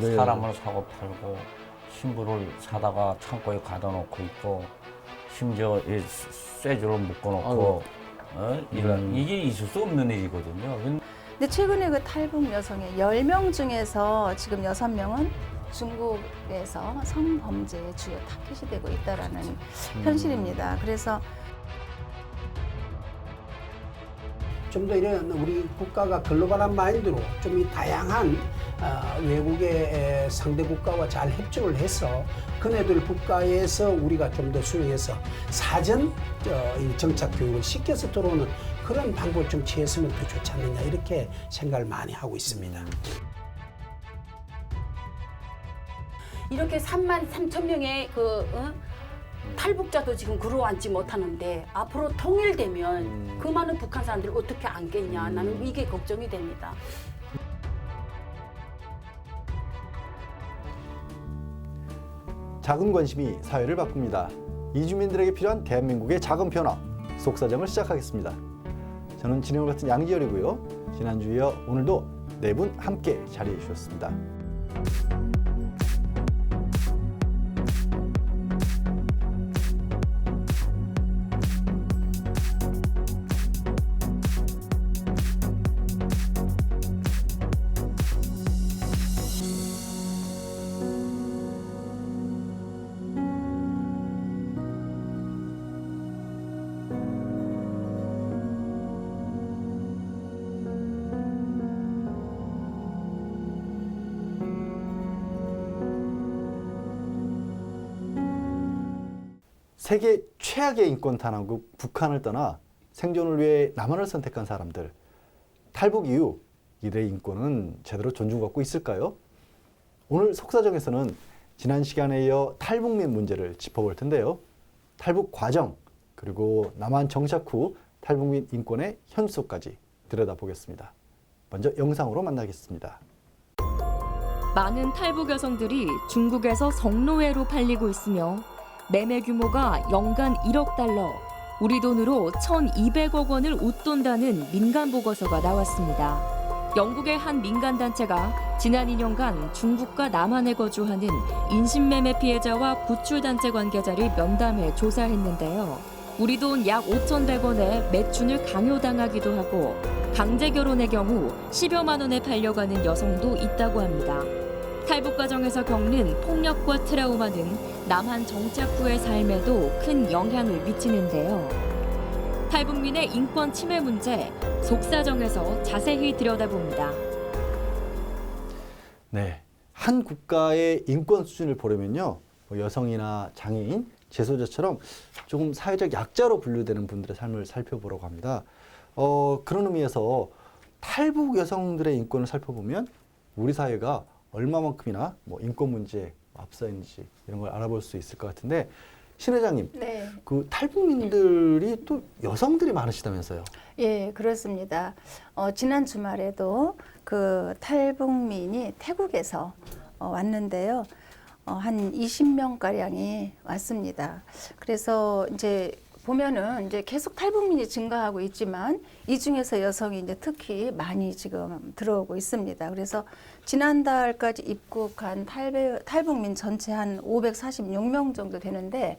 네. 사람을 사고 팔고 신부를 사다가 창고에 가둬놓고 있고 심지어 이 쇠줄을 묶어놓고 이게 있을 수 없는 일이거든요. 근데 최근에 그 탈북 여성의 10명 중에서 지금 6명은 중국에서 성범죄의 주요 타깃이 되고 있다라는 현실입니다. 그래서 좀 더 이런 우리 국가가 글로벌한 마인드로 좀 이 다양한 외국의 상대 국가와 잘 협조를 해서 그네들 국가에서 우리가 좀 더 수용해서 사전 이 정착 교육을 시켜서 들어오는 그런 방법을 좀 취했으면 더 좋지 않느냐 이렇게 생각을 많이 하고 있습니다. 이렇게 3만 3천 명의 탈북자도 지금 걸어앉지 못하는데 앞으로 통일되면 그 많은 북한 사람들을 어떻게 안겠냐 나는 이게 걱정이 됩니다. 작은 관심이 사회를 바꿉니다. 이주민들에게 필요한 대한민국의 작은 변화, 속사정을 시작하겠습니다. 저는 진행을 맡은 양지열이고요. 지난주에 이어 오늘도 네 분 함께 자리해 주셨습니다. 세계 최악의 인권 단원국 북한을 떠나 생존을 위해 남한을 선택한 사람들. 탈북 이후 이들의 인권은 제대로 존중받고 있을까요? 오늘 속사정에서는 지난 시간에 이어 탈북민 문제를 짚어볼 텐데요. 탈북 과정, 그리고 남한 정착 후 탈북민 인권의 현수까지 들여다보겠습니다. 먼저 영상으로 만나겠습니다. 많은 탈북 여성들이 중국에서 성노예로 팔리고 있으며 매매 규모가 연간 1억 달러, 우리 돈으로 1,200억 원을 웃돈다는 민간 보고서가 나왔습니다. 영국의 한 민간 단체가 지난 2년간 중국과 남한에 거주하는 인신매매 피해자와 구출단체 관계자를 면담해 조사했는데요. 우리 돈 약 5,100원에 매춘을 강요당하기도 하고 강제 결혼의 경우 10여만 원에 팔려가는 여성도 있다고 합니다. 탈북 과정에서 겪는 폭력과 트라우마는 남한 정착 후의 삶에도 큰 영향을 미치는데요. 탈북민의 인권 침해 문제, 속사정에서 자세히 들여다봅니다. 네, 한 국가의 인권 수준을 보려면요, 여성이나 장애인, 재소자처럼 조금 사회적 약자로 분류되는 분들의 삶을 살펴보려고 합니다. 그런 의미에서 탈북 여성들의 인권을 살펴보면 우리 사회가 얼마만큼이나 인권 문제에 앞서 있는지 이런 걸 알아볼 수 있을 것 같은데, 신 회장님, 네. 그 탈북민들이 또 여성들이 많으시다면서요? 예, 그렇습니다. 지난 주말에도 그 탈북민이 태국에서 왔는데요. 한 20명가량이 왔습니다. 그래서 이제 보면은 이제 계속 탈북민이 증가하고 있지만 이 중에서 여성이 이제 특히 많이 지금 들어오고 있습니다. 그래서 지난달까지 입국한 탈북민 전체 한 546명 정도 되는데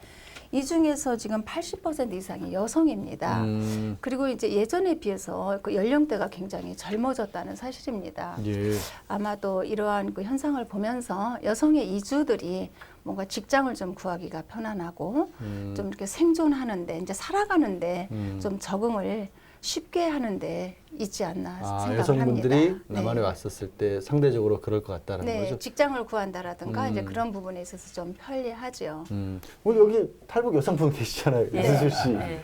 이 중에서 지금 80% 이상이 여성입니다. 그리고 이제 예전에 비해서 그 연령대가 굉장히 젊어졌다는 사실입니다. 예. 아마도 이러한 그 현상을 보면서 여성의 이주들이 뭔가 직장을 좀 구하기가 편안하고 좀 이렇게 생존하는데 이제 살아가는데 좀 적응을 쉽게 하는데 있지 않나 생각을 여성분들이 합니다. 남한에 네. 왔었을 때 상대적으로 그럴 것 같다는 네, 거죠? 직장을 구한다라든가 이제 그런 부분에 있어서 좀 편리하죠. 오늘 여기 탈북 여성분 계시잖아요, 네. 이순실 씨. 네.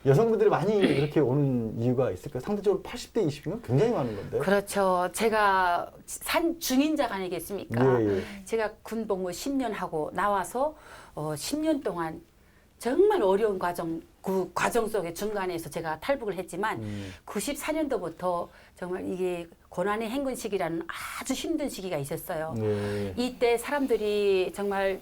여성분들이 많이 이렇게 오는 이유가 있을까요? 상대적으로 80대 20이면 굉장히 많은 건데. 그렇죠. 제가 산 중인자 아니겠습니까? 예, 예. 제가 군복무 10년 하고 나와서 10년 동안 정말 어려운 그 과정 속에 중간에서 제가 탈북을 했지만 94년도부터 정말 이게 고난의 행군 시기라는 아주 힘든 시기가 있었어요. 네. 이때 사람들이 정말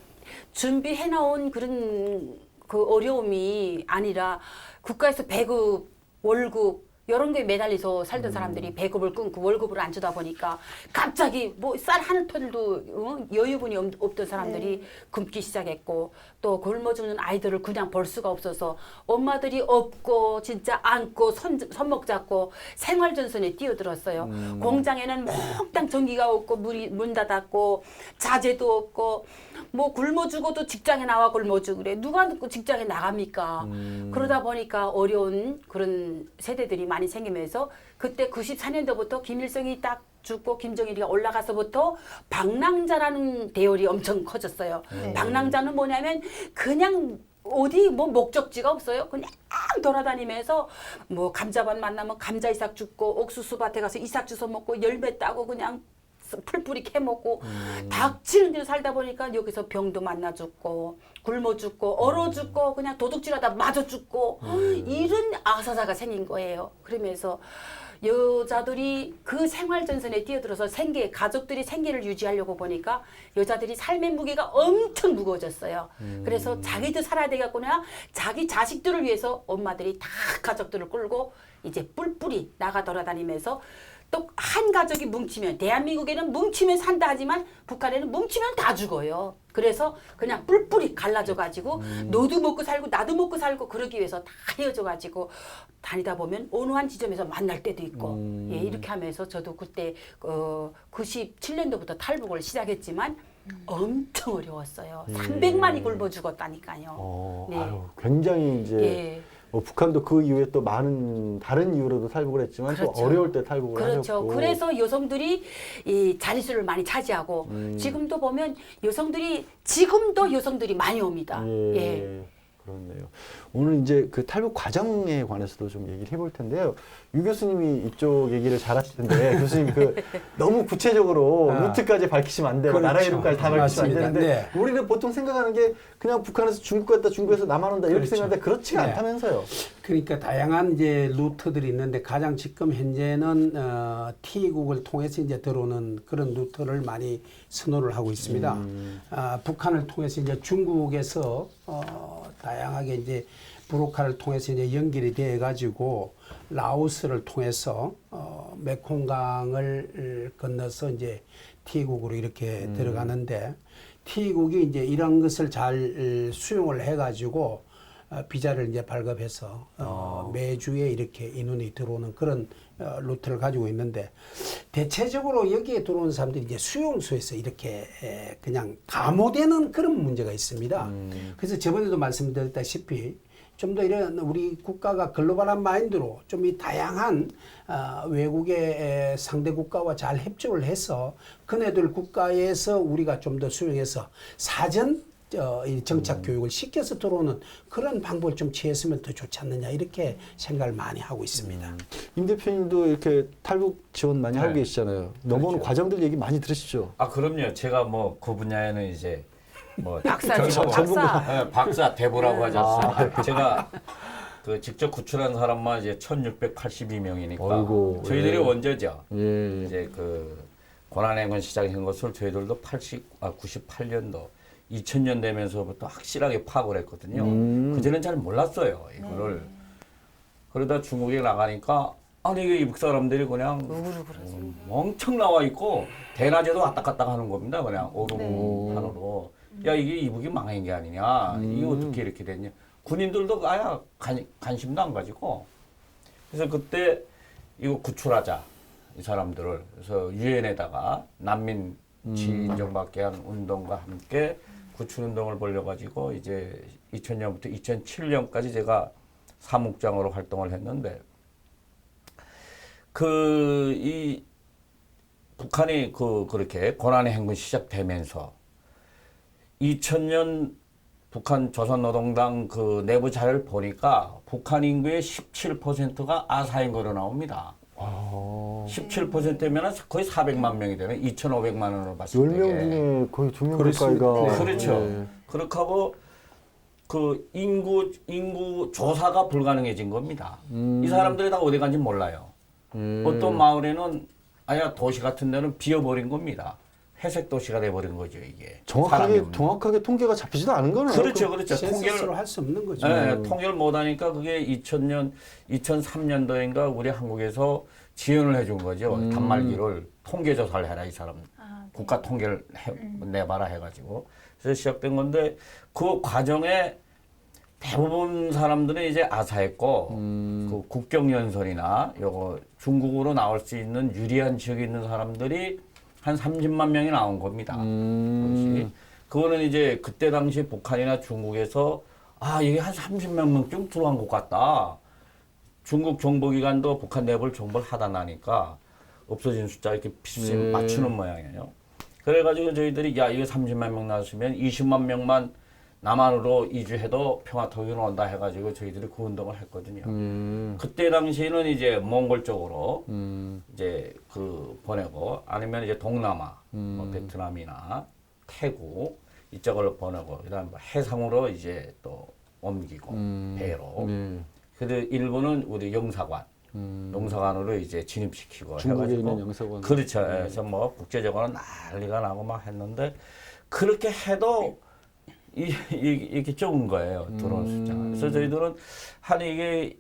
준비해 나온 그런 그 어려움이 아니라 국가에서 배급, 월급 이런 게 매달려서 살던 사람들이 배급을 끊고 월급을 안 주다 보니까 갑자기 뭐 쌀 한 톨도 여유분이 없던 사람들이 굶기 시작했고 또 굶어 죽는 아이들을 그냥 볼 수가 없어서 엄마들이 업고 진짜 안고 손목 잡고 생활전선에 뛰어들었어요. 공장에는 몽땅 전기가 없고 문 닫았고 자재도 없고 뭐 굶어 죽어도 직장에 나와 굶어 죽으래. 누가 직장에 나갑니까? 그러다 보니까 어려운 그런 세대들이 많이 생기면서 그때 94년도부터 김일성이 딱 죽고 김정일이가 올라가서부터 방랑자라는 대열이 엄청 커졌어요. 방랑자는 뭐냐면 그냥 어디 뭐 목적지가 없어요. 그냥 돌아다니면서 뭐 감자밭 만나면 감자 이삭 줍고 옥수수밭에 가서 이삭 주워 먹고 열매 따고 그냥 풀뿌리 캐먹고 닥치는 데로 살다 보니까 여기서 병도 만나 죽고 굶어 죽고 얼어 죽고 그냥 도둑질하다 맞아 죽고 이런 아사사가 생긴 거예요. 그러면서 여자들이 그 생활전선에 뛰어들어서 가족들이 생계를 유지하려고 보니까 여자들이 삶의 무게가 엄청 무거워졌어요. 그래서 자기도 살아야 되겠구나. 자기 자식들을 위해서 엄마들이 다 가족들을 끌고 이제 뿔뿔이 나가 돌아다니면서 또 한 가족이 뭉치면 대한민국에는 뭉치면 산다 하지만 북한에는 뭉치면 다 죽어요. 그래서 그냥 뿔뿔이 갈라져 가지고 너도 먹고 살고 나도 먹고 살고 그러기 위해서 다 헤어져 가지고 다니다 보면 어느 한 지점에서 만날 때도 있고 예, 이렇게 하면서 저도 그때 97년도부터 탈북을 시작했지만 엄청 어려웠어요. 300만이 굶어 죽었다니까요. 네. 아유, 굉장히 이제 예. 북한도 그 이후에 또 많은 다른 이유로도 탈북을 했지만 또 그렇죠. 어려울 때 탈북을 그렇죠. 하셨고. 그래서 여성들이 이 자릿수를 많이 차지하고 지금도 보면 지금도 여성들이 많이 옵니다. 예, 예. 그렇네요. 오늘 이제 그 탈북 과정에 관해서도 좀 얘기를 해볼 텐데요. 유 교수님이 이쪽 얘기를 잘하실 텐데 교수님 너무 구체적으로 루트까지 밝히시면 안 되고 그렇죠. 나라 이름까지 다 밝히시면 안 맞습니다. 되는데 우리는 보통 생각하는 게 그냥 북한에서 중국 갔다 중국에서 남한 온다 이렇게 그렇죠. 생각하는데 그렇지가 네. 않다면서요. 그러니까 다양한 이제 루트들이 있는데 가장 지금 현재는 T국을 통해서 이제 들어오는 그런 루트를 많이 선호를 하고 있습니다. 북한을 통해서 이제 중국에서 다양하게 이제 브로카를 통해서 이제 연결이 돼 가지고 라오스를 통해서 메콩강을 건너서 이제 T국으로 이렇게 들어가는데 T국이 이제 이런 것을 잘 수용을 해 가지고 비자를 이제 발급해서 매주에 이렇게 인원이 들어오는 그런 루트를 가지고 있는데 대체적으로 여기에 들어오는 사람들이 이제 수용소에서 이렇게 그냥 감호되는 그런 문제가 있습니다. 그래서 저번에도 말씀드렸다시피 좀 더 이런 우리 국가가 글로벌한 마인드로 좀 이 다양한 외국의 상대 국가와 잘 협조를 해서 그네들 국가에서 우리가 좀 더 수용해서 사전 이 정착 교육을 시켜서 들어오는 그런 방법을 좀 취했으면 더 좋지 않느냐 이렇게 생각을 많이 하고 있습니다. 임 대표님도 이렇게 탈북 지원 많이 하고 네. 계시잖아요. 넘어오는 그렇죠. 과정들 얘기 많이 들으시죠? 아 그럼요. 제가 뭐 그 분야에는 이제 뭐 박사죠, 전문- 박사. 네, 박사 대부라고 하셨어요. 제가 그 직접 구출한 사람만 이제 1,682명이니까 어이구, 저희들이 예. 원조죠. 예. 이제 그 권한행군 시작한 것을 저희들도 98년도 2000년 되면서부터 확실하게 파악을 했거든요. 그전엔 잘 몰랐어요 이거를. 그러다 중국에 나가니까 아니 이게 이북 사람들이 그냥 멍청 나와 있고 대낮에도 왔다 갔다 하는 겁니다. 그냥 오름판으로. 야 이게 이북이 망한 게 아니냐. 이게 어떻게 이렇게 됐냐. 군인들도 아야 관심도 안 가지고. 그래서 그때 이거 구출하자 이 사람들을. 그래서 유엔에다가 난민 지인정받게 한 운동과 함께 구출운동을 벌려가지고 이제 2000년부터 2007년까지 제가 사무국장으로 활동을 했는데 이 북한이 그렇게 권한의 행군 시작되면서 2000년 북한 조선노동당 그 내부 자료를 보니까 북한 인구의 17%가 아사인 거로 나옵니다. 17%면 거의 400만 명이 되네. 2,500만 원으로 봤을 때. 10명 중에 거의 2명 그렇습니다. 가까이가. 그렇죠. 예. 그렇게 하고 그 인구 조사가 불가능해진 겁니다. 이 사람들이 다 어디 간지 몰라요. 어떤 마을에는 아야 도시 같은 데는 비어버린 겁니다. 회색 도시가 돼버린 거죠 이게. 사람이 정확하게 없는. 정확하게 통계가 잡히지도 않은 거네요. 그렇죠, 그렇죠. 센서스로 할 수 없는 거죠. 네, 통계를 못하니까 그게 2003년도인가 우리 한국에서 지원을 해준 거죠. 단말기를 통계 조사를 해라 이 사람. 국가 통계를 내봐라 해가지고. 그래서 시작된 건데 그 과정에 대부분 사람들은 이제 아사했고 그 국경연설이나 요거 중국으로 나올 수 있는 유리한 지역에 있는 사람들이 한 30만 명이 나온 겁니다. 그것이. 그거는 이제 그때 당시 북한이나 중국에서 아 이게 한 30만 명쯤 들어간 것 같다. 중국 정보기관도 북한 내부를 정보를 하다 나니까 없어진 숫자 이렇게 비슷 맞추는 모양이에요. 그래가지고 저희들이 야 이거 30만 명 나왔으면 20만 명만 남한으로 이주해도 평화통일은 온다 해가지고 저희들이 그 운동을 했거든요. 그때 당시에는 이제 몽골 쪽으로 이제 그 보내고 아니면 이제 동남아, 뭐 베트남이나 태국 이쪽으로 보내고 그다음 뭐 해상으로 이제 또 옮기고 배로. 그래도 일부는 우리 영사관, 영사관으로 이제 진입시키고 중국에 해가지고 있는 영사관. 그렇죠. 그래서 뭐 국제적으로 난리가 나고 막 했는데 그렇게 해도 이게 적은 거예요. 들어온 숫자가. 그래서 저희들은 한 이게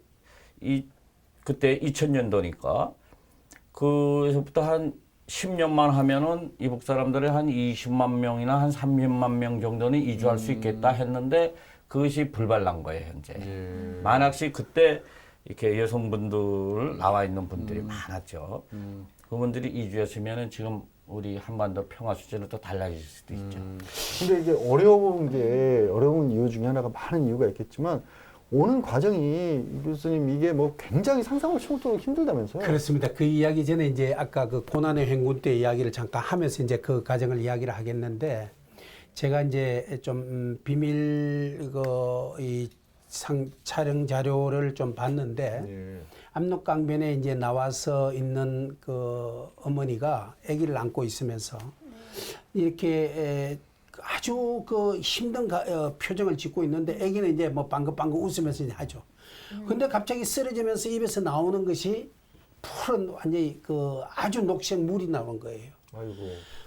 그때 2000년도니까 그에서부터 한 10년만 하면은 이북 사람들이 한 20만 명이나 한 30만 명 정도는 이주할 수 있겠다 했는데 그것이 불발난 거예요, 현재. 만약시 그때 이렇게 여성분들 나와 있는 분들이 많았죠. 그분들이 이주했으면은 지금 우리 한반도 평화 수준은 또 달라질 수도 있죠. 근데 이게 어려운 이유 중에 하나가 많은 이유가 있겠지만 오는 과정이 이 교수님 이게 뭐 굉장히 상상을 초월하기 힘들다면서요? 그렇습니다. 그 이야기 전에 이제 아까 그 고난의 행군 때 이야기를 잠깐 하면서 이제 그 과정을 이야기를 하겠는데 제가 이제 좀 비밀 이 촬영 자료를 좀 봤는데 압록강변에 이제 나와서 있는 그 어머니가 아기를 안고 있으면서 이렇게 아주 그 힘든 표정을 짓고 있는데 아기는 이제 뭐 방긋방긋 웃으면서 이제 하죠. 근데 갑자기 쓰러지면서 입에서 나오는 것이 푸른 완전히 그 아주 녹색 물이 나온 거예요. 아이고.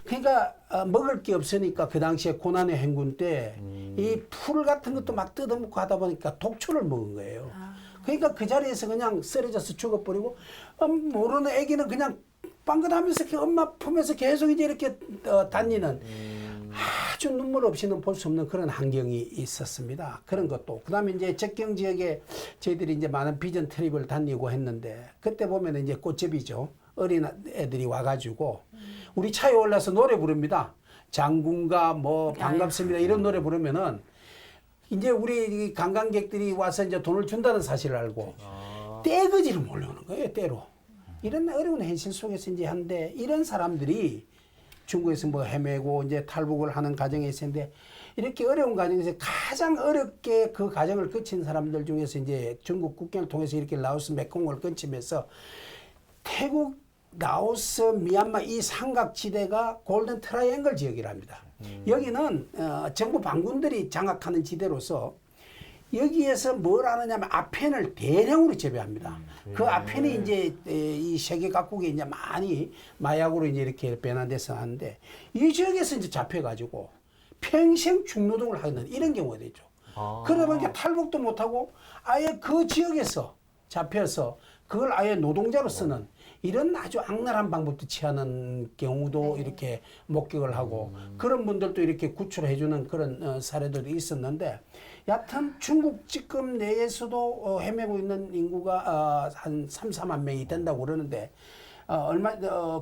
그러니까 먹을 게 없으니까 그 당시에 고난의 행군 때 이 풀 같은 것도 막 뜯어먹고 하다 보니까 독초를 먹은 거예요. 그러니까 그 자리에서 그냥 쓰러져서 죽어버리고 모르는 애기는 그냥 빵긋하면서 엄마 품에서 계속 이제 이렇게 다니는 아주 눈물 없이는 볼 수 없는 그런 환경이 있었습니다. 그런 것도. 그 다음에 이제 접경 지역에 저희들이 이제 많은 비전 트립을 다니고 했는데 그때 보면 이제 꽃제비죠. 어린 애들이 와가지고 우리 차에 올라서 노래 부릅니다. 장군가 뭐 반갑습니다 이런 노래 부르면은 이제 우리 관광객들이 와서 이제 돈을 준다는 사실을 알고 떼거지를 몰려오는 거예요. 때로 이런 어려운 현실 속에서 이제 한데 이런 사람들이 중국에서 뭐 헤매고 이제 탈북을 하는 과정에 있었는데 이렇게 어려운 과정에서 가장 어렵게 그 과정을 거친 사람들 중에서 이제 중국 국경을 통해서 이렇게 라오스 메콩을 거치면서 태국 라오스, 미얀마 이 삼각지대가 골든 트라이앵글 지역이랍니다. 여기는 정부 반군들이 장악하는 지대로서 여기에서 뭘 하느냐면 아펜을 대량으로 재배합니다. 그 아펜이 이제 이 세계 각국에 이제 많이 마약으로 이제 이렇게 변환돼서 하는데 이 지역에서 이제 잡혀가지고 평생 중노동을 하는 이런 경우가 되죠. 그러다 보니까 탈북도 못하고 아예 그 지역에서 잡혀서 그걸 아예 노동자로 쓰는 이런 아주 악랄한 방법도 취하는 경우도 이렇게 목격을 하고 그런 분들도 이렇게 구출해주는 그런 사례들이 있었는데 여하튼 중국 지금 내에서도 헤매고 있는 인구가 한 3, 4만 명이 된다고 그러는데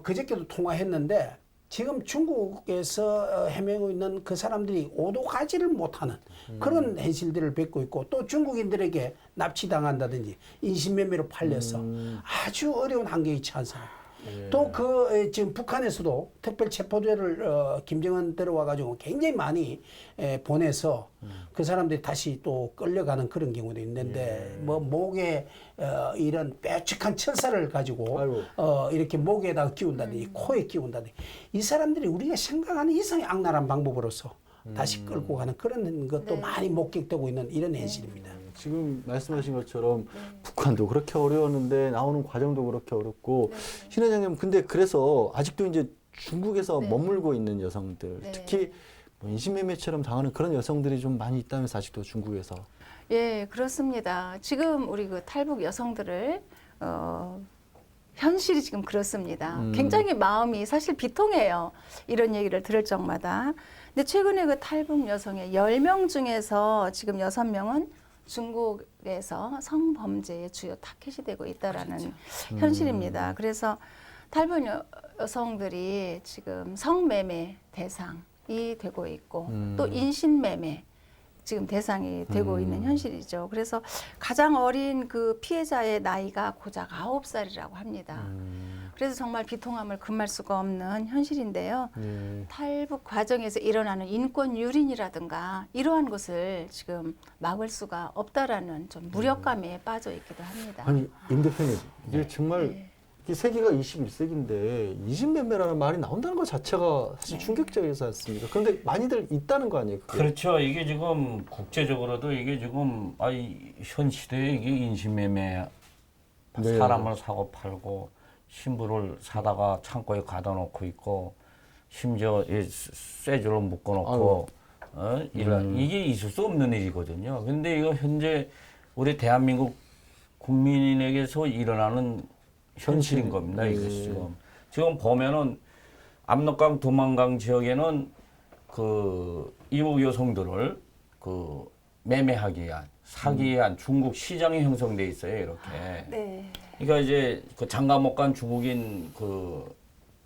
그저께도 통화했는데 지금 중국에서 헤매고 있는 그 사람들이 오도 가지를 못하는 그런 현실들을 뵙고 있고 또 중국인들에게 납치당한다든지 인신매매로 팔려서 아주 어려운 환경에 처한 사람. 또 지금 북한에서도 특별체포조를 김정은 들어와가지고 굉장히 많이 보내서 그 사람들이 다시 또 끌려가는 그런 경우도 있는데 뭐 목에 이런 뾰족한 철사를 가지고 이렇게 목에다가 끼운다든지 코에 끼운다든지 이 사람들이 우리가 생각하는 이상의 악랄한 방법으로서 다시 끌고 가는 그런 것도 많이 목격되고 있는 이런 현실입니다. 지금 말씀하신 것처럼 북한도 그렇게 어려웠는데 나오는 과정도 그렇게 어렵고 신 회장님 근데 그래서 아직도 이제 중국에서 네. 머물고 있는 여성들, 네. 특히 뭐 인신매매처럼 당하는 그런 여성들이 좀 많이 있다면서 아직도 중국에서. 예, 그렇습니다. 지금 우리 그 탈북 여성들을 현실이 지금 그렇습니다. 굉장히 마음이 사실 비통해요. 이런 얘기를 들을 적마다. 근데 최근에 그 탈북 여성의 10명 중에서 지금 6명은 중국에서 성범죄의 주요 타켓이 되고 있다라는 현실입니다. 그래서 탈북 여성들이 지금 성매매 대상이 되고 있고 또 인신매매 지금 대상이 되고 있는 현실이죠. 그래서 가장 어린 그 피해자의 나이가 고작 9살이라고 합니다. 그래서 정말 비통함을 금할 수가 없는 현실인데요. 예. 탈북 과정에서 일어나는 인권 유린이라든가 이러한 것을 지금 막을 수가 없다라는 좀 무력감에 빠져 있기도 합니다. 아니 임 대표님 이게 정말 네. 이 세기가 21세기인데 인신매매라는 말이 나온다는 것 자체가 사실 네. 충격적이지 않습니까? 그런데 많이들 있다는 거 아니에요? 그게? 그렇죠. 이게 지금 국제적으로도 이게 지금 현 시대에 이게 인신매매 네. 사람을 사고 팔고 신부를 사다가 창고에 가둬 놓고 있고 심지어 이 쇠줄로 묶어 놓고 이런 이게 있을 수 없는 일이거든요. 근데 이거 현재 우리 대한민국 국민에게서 일어나는 현실인 겁니다. 이것이 지금 보면은 압록강 두만강 지역에는 그 이북 여성들을 그 매매하기 위한 사기 위한 중국 시장이 형성돼 있어요. 이렇게. 네. 그러니까 이제 그 장가 못 간 중국인 그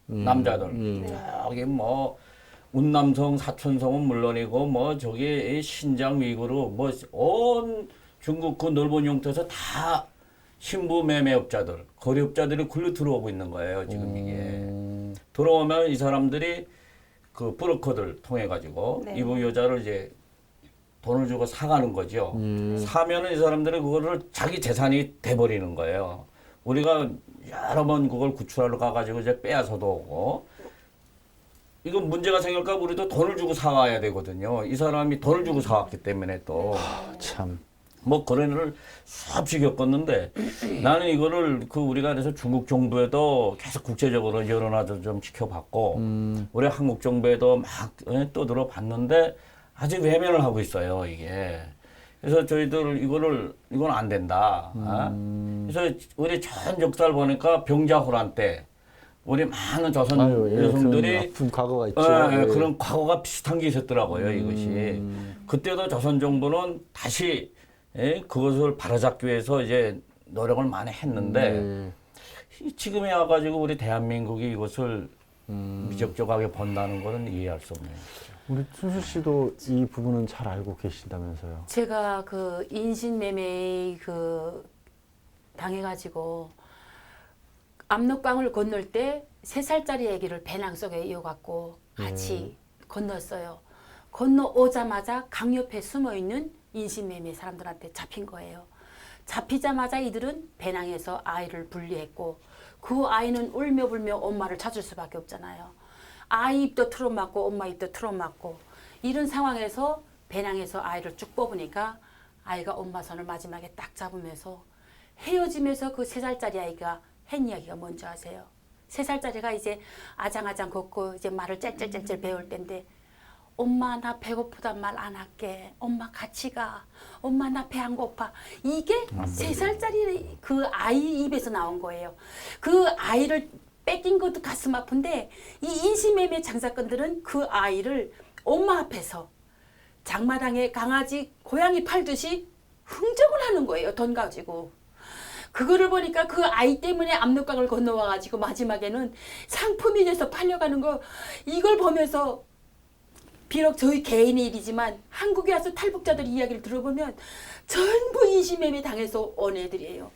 남자들 여기 뭐 운남성 사촌성은 물론이고 뭐 저기 신장 위구르 뭐 온 중국 그 넓은 영토에서 다 신부 매매업자들, 거래업자들이 굴러 들어오고 있는 거예요. 지금 이게 들어오면 이 사람들이 그 브로커들 통해 가지고 네. 이북 여자를 이제 돈을 주고 사가는 거죠. 사면은 이 사람들이 그거를 자기 재산이 돼버리는 거예요. 우리가 여러 번 그걸 구출하러 가가지고 이제 빼앗아도 오고 이건 문제가 생길까 우리도 돈을 주고 사와야 되거든요. 이 사람이 돈을 주고 사왔기 때문에 또. 참. 뭐 그런 일을 수없이 겪었는데 나는 이거를 그 우리가 그래서 중국 정부에도 계속 국제적으로 여론화도 좀 지켜봤고 우리 한국 정부에도 막 떠들어 봤는데 아직 외면을 하고 있어요 이게. 그래서 저희들 이건 안 된다. 그래서 우리 전 역사를 보니까 병자호란 때 우리 많은 조선 여성들이 그런 아픈 과거가 있죠. 그런 과거가 비슷한 게 있었더라고요 이것이. 그때도 조선 정부는 다시 그것을 바로잡기 위해서 이제 노력을 많이 했는데 지금에 와가지고 우리 대한민국이 이것을 미적적하게 본다는 것은 이해할 수 없네요. 우리 춘수 씨도 이 부분은 잘 알고 계신다면서요? 제가 그 인신매매 그 당해가지고 압록강을 건널 때 3살짜리 아기를 배낭 속에 이어갖고 같이 건넜어요. 건너오자마자 강 옆에 숨어있는 인신매매 사람들한테 잡힌 거예요. 잡히자마자 이들은 배낭에서 아이를 분리했고 그 아이는 울며 불며 엄마를 찾을 수밖에 없잖아요. 아이 입도 틀어막고 엄마 입도 틀어막고 이런 상황에서 배낭에서 아이를 쭉 뽑으니까 아이가 엄마 손을 마지막에 딱 잡으면서 헤어지면서 그 3살짜리 아이가 한 이야기가 뭔지 아세요? 3살짜리가 이제 아장아장 걷고 이제 말을 짤짤짤짤 배울 때인데 엄마 나 배고프단 말 안 할게. 엄마 같이 가. 엄마 나 배 안 고파. 이게 3살짜리 그 아이 입에서 나온 거예요. 그 아이를 뺏긴 것도 가슴 아픈데 이 인신매매 장사꾼들은 그 아이를 엄마 앞에서 장마당에 강아지 고양이 팔듯이 흥정을 하는 거예요. 돈 가지고. 그거를 보니까 그 아이 때문에 압록강을 건너와가지고 마지막에는 상품이 돼서 팔려가는 거 이걸 보면서 비록 저희 개인의 일이지만 한국에 와서 탈북자들 이야기를 들어보면 전부 인신매매 당해서 온 애들이에요.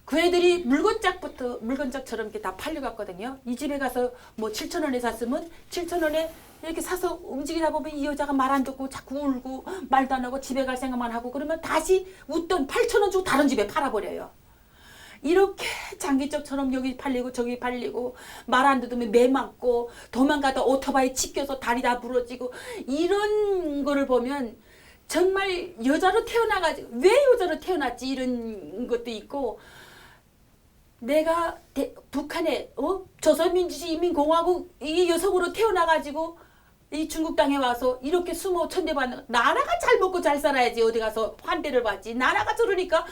그 애들이 물건짝처럼 이렇게 다 팔려갔거든요. 이 집에 가서 뭐 7,000원에 샀으면 7,000원에 이렇게 사서 움직이다 보면 이 여자가 말 안 듣고 자꾸 울고 말도 안 하고 집에 갈 생각만 하고 그러면 다시 웃돈 8,000원 주고 다른 집에 팔아버려요. 이렇게 장기적처럼 여기 팔리고 저기 팔리고 말 안 듣으면 매 맞고 도망가다 오토바이 치켜서 다리 다 부러지고 이런 거를 보면 정말 여자로 태어나가지고 왜 여자로 태어났지 이런 것도 있고 내가 북한에 조선민주주의인민공화국 이 여성으로 태어나가지고 이 중국 땅에 와서 이렇게 숨어 천대받는 나라가 잘 먹고 잘 살아야지 어디 가서 환대를 받지. 나라가 저러니까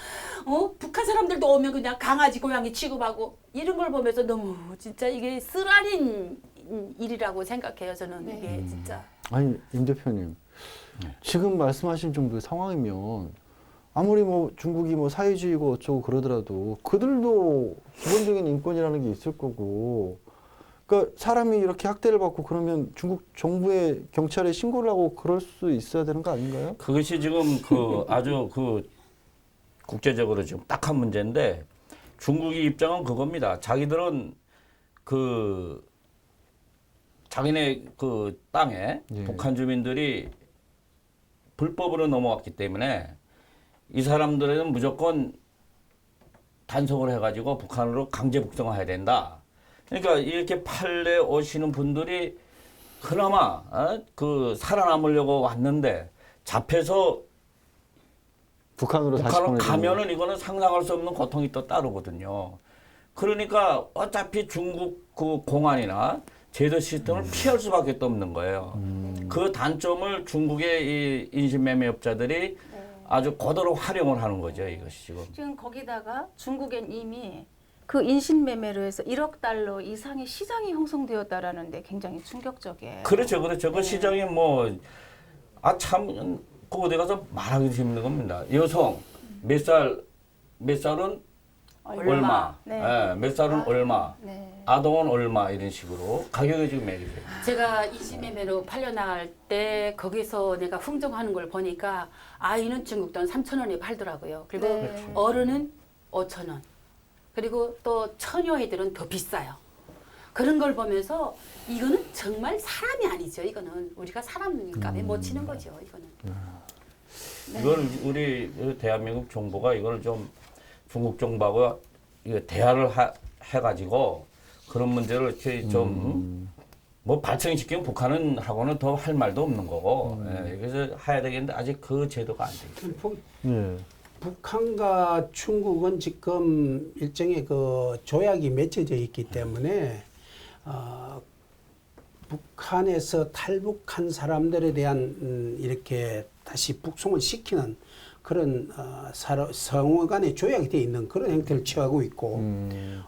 북한 사람들도 오면 그냥 강아지 고양이 취급하고 이런 걸 보면서 너무 진짜 이게 쓰라린 일이라고 생각해요. 저는 이게 진짜. 아니 임 대표님 지금 말씀하신 정도의 상황이면 아무리 뭐 중국이 뭐 사회주의고 어쩌고 그러더라도 그들도 기본적인 인권이라는 게 있을 거고, 그러니까 사람이 이렇게 학대를 받고 그러면 중국 정부에 경찰에 신고를 하고 그럴 수 있어야 되는 거 아닌가요? 그것이 지금 아주 국제적으로 지금 딱한 문제인데, 중국의 입장은 그겁니다. 자기들은 자기네 땅에 예. 북한 주민들이 불법으로 넘어왔기 때문에 이 사람들은 무조건 단속을 해가지고 북한으로 강제 북송해야 된다. 그러니까 이렇게 판례 오시는 분들이 그나마 살아남으려고 왔는데 잡혀서 북한으로 다시 북한으로 보내주는 가면은 이거는 상상할 수 없는 고통이 또 따르거든요. 그러니까 어차피 중국 공안이나 제도 시스템을 피할 수밖에 없는 거예요. 그 단점을 중국의 이 인신매매업자들이 아주 고도로 활용을 하는 거죠. 이것이 지금 거기다가 중국엔 이미 그 인신매매로 해서 1억 달러 이상의 시장이 형성되었다라는데 굉장히 충격적이에요. 그렇죠. 그 시장이 참 그 어디 가서 말하기 힘든 겁니다. 여성 몇 살은 얼마, 네. 예, 몇 살은 얼마, 네. 아동은 얼마 이런 식으로 가격이 지금 매기죠. 제가 인신매매로 팔려나갈 때 거기서 내가 흥정하는 걸 보니까 아이는 중국 돈 3,000원에 팔더라고요. 그리고 네. 어른은 5,000원. 그리고 또 처녀애들은 더 비싸요. 그런 걸 보면서 이거는 정말 사람이 아니죠. 이거는 우리가 사람이니까 못 치는 거죠. 이거는. 이걸 우리 대한민국 정부가 이걸 좀 중국 정부하고 이거 대화를 해가지고 그런 문제를 이렇게 좀 발전시키면 북한은 하고는 더 할 말도 없는 거고, 예, 그래서 해야 되겠는데 아직 그 제도가 안 돼 있어요. 예. 북한과 중국은 지금 일종의 그 조약이 맺혀져 있기 때문에 북한에서 탈북한 사람들에 대한 이렇게 다시 북송을 시키는 그런 상호 간의 조약이 되어 있는 그런 형태를 취하고 있고,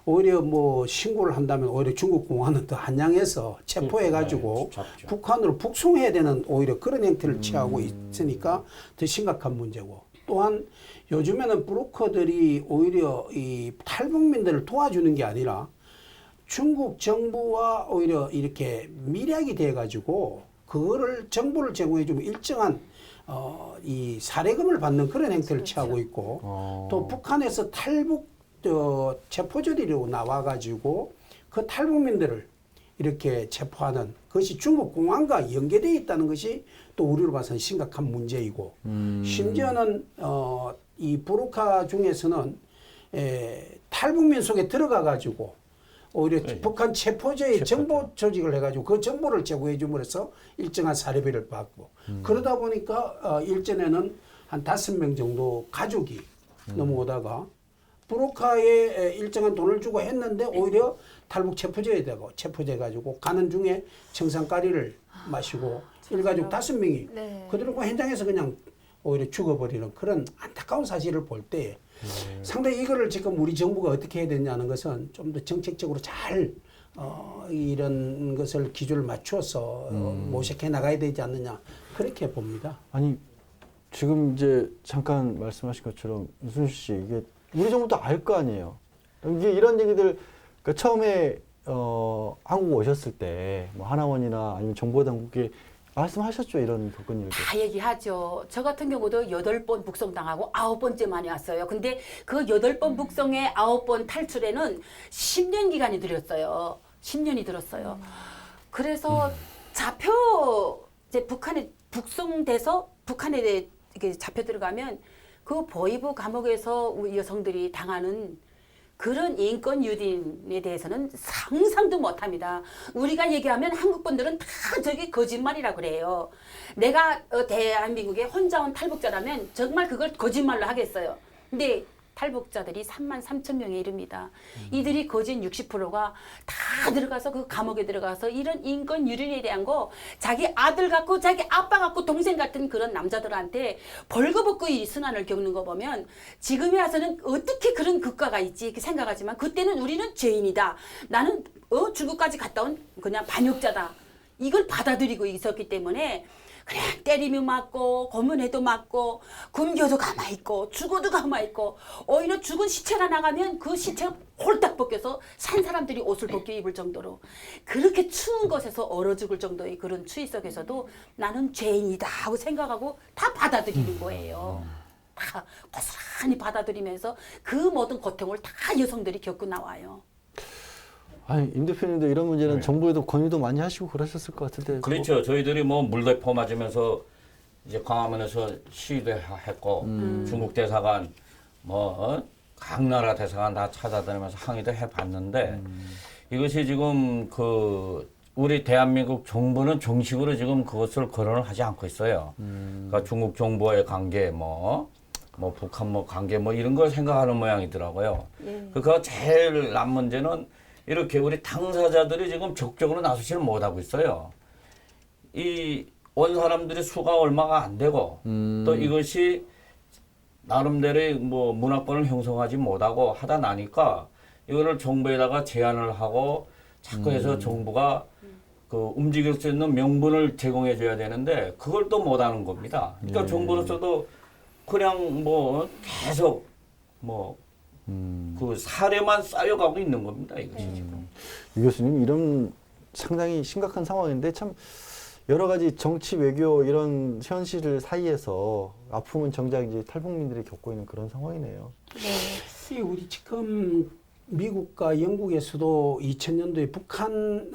오히려 뭐 신고를 한다면 오히려 중국 공안은 더 한양해서 체포해가지고 잡죠. 북한으로 북송해야 되는 오히려 그런 형태를 취하고 있으니까 더 심각한 문제고, 또한 요즘에는 브로커들이 오히려 이 탈북민들을 도와주는 게 아니라 중국 정부와 오히려 이렇게 밀약이 돼가지고 그거를 정보를 제공해주면 일정한 이 사례금을 받는 그런 행태를 취하고 있고, 또 북한에서 탈북 체포조리로 나와가지고 그 탈북민들을 이렇게 체포하는 것이 중국 공안과 연계되어 있다는 것이 또 우리로 봐서는 심각한 문제이고, 심지어는 이 부르카 중에서는 탈북민 속에 들어가가지고 오히려 북한 체포제의 정보 조직을 해가지고 그 정보를 제공해 줌으로써 일정한 사례비를 받고, 그러다 보니까 일전에는 한 5명 정도 가족이 넘어오다가 부르카에 일정한 돈을 주고 했는데 오히려 탈북 체포제에 되고 체포돼 가지고 가는 중에 청산가리를 마시고 일가족 5명이 네. 그대로 그 현장에서 그냥 오히려 죽어버리는 그런 안타까운 사실을 볼 때 상당히 이거를 지금 우리 정부가 어떻게 해야 되냐는 것은 좀 더 정책적으로 잘 이런 것을 기준을 맞춰서 모색해 나가야 되지 않느냐 그렇게 봅니다. 아니 지금 이제 잠깐 말씀하신 것처럼 윤순실 씨 이게 우리 정부도 알 거 아니에요. 이게 이런 얘기들 그러니까 처음에 한국 오셨을 때 뭐 하나원이나 아니면 정보 당국에 말씀하셨죠, 이런 겪은 일들. 다 얘기하죠. 저 같은 경우도 8번 북송당하고 9번째 만에 왔어요. 근데 그 8번 북송에 9번 탈출에는 10년 기간이 들었어요. 10년이 들었어요. 그래서 이제 북한에 북송돼서 북한에 이렇게 잡혀 들어가면 그 보위부 감옥에서 우리 여성들이 당하는 그런 인권 유린에 대해서는 상상도 못합니다. 우리가 얘기하면 한국 분들은 다 저게 거짓말이라 그래요. 내가 대한민국에 혼자 온 탈북자라면 정말 그걸 거짓말로 하겠어요. 근데 탈북자들이 33,000명에 이릅니다. 이들이 거진 60%가 다 들어가서 그 감옥에 들어가서 이런 인권 유린에 대한 거 자기 아들 같고 자기 아빠 같고 동생 같은 그런 남자들한테 벌거벗고 이 순환을 겪는 거 보면 지금에 와서는 어떻게 그런 국가가 있지 이렇게 생각하지만 그때는 우리는 죄인이다. 나는 중국까지 갔다 온 그냥 반역자다. 이걸 받아들이고 있었기 때문에 그냥 때리면 맞고 고문해도 맞고 굶겨도 가만히 있고 죽어도 가만히 있고 오히려 죽은 시체가 나가면 그 시체가 홀딱 벗겨서 산 사람들이 옷을 벗겨 입을 정도로 그렇게 추운 곳에서 얼어 죽을 정도의 그런 추위 속에서도 나는 죄인이다 하고 생각하고 다 받아들이는 거예요. 다 고스란히 받아들이면서 그 모든 고통을 다 여성들이 겪고 나와요. 아니, 임 대표님도 이런 문제는 네. 정부에도 건의도 많이 하시고 그러셨을 것 같은데. 그렇죠. 저희들이 뭐 물대포 맞으면서 이제 광화문에서 시위도 했고 중국 대사관 뭐 각 나라 대사관 다 찾아다니면서 항의도 해봤는데 이것이 지금 그 우리 대한민국 정부는 정식으로 지금 그것을 거론을 하지 않고 있어요. 그러니까 중국 정부와의 관계 뭐 북한 뭐 관계 뭐 이런 걸 생각하는 모양이더라고요. 그러니까 제일 난 문제는 이렇게 우리 당사자들이 지금 적극적으로 나서지를 못하고 있어요. 이 온 사람들의 수가 얼마가 안 되고 또 이것이 나름대로의 뭐 문화권을 형성하지 못하고 하다 나니까 이거를 정부에다가 제안을 하고 자꾸 해서 정부가 그 움직일 수 있는 명분을 제공해 줘야 되는데 그걸 또 못하는 겁니다. 그러니까 예. 정부로서도 그냥 뭐 계속 뭐 그 사례만 쌓여가고 있는 겁니다. 이것이 지금. 유 교수님, 이런 상당히 심각한 상황인데 참 여러 가지 정치, 외교 이런 현실 사이에서 아픔은 정작 이제 탈북민들이 겪고 있는 그런 상황이네요. 이 우리 지금 미국과 영국에서도 2000년도에 북한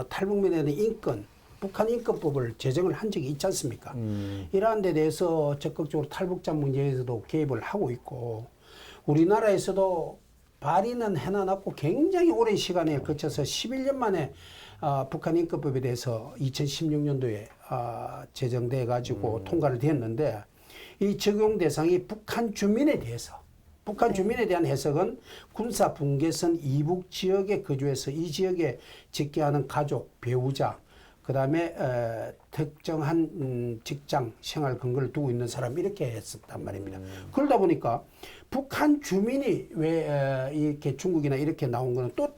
탈북민에 대한 인권, 북한 인권법을 제정을 한 적이 있지 않습니까? 이러한 데 대해서 적극적으로 탈북자 문제에서도 개입을 하고 있고 우리나라에서도 발의는 해놔놨고 굉장히 오랜 시간에 거쳐서 11년 만에 북한 인권법에 대해서 2016년도에 제정돼 가지고 통과를 되었는데 이 적용 대상이 북한 주민에 대해서 북한 주민에 대한 해석은 군사 분계선 이북 지역에 거주해서 이 지역에 직계하는 가족, 배우자, 그다음에 특정한 직장, 생활 근거를 두고 있는 사람 이렇게 했었단 말입니다. 그러다 보니까 북한 주민이 왜 이렇게 중국이나 이렇게 나온 거는 또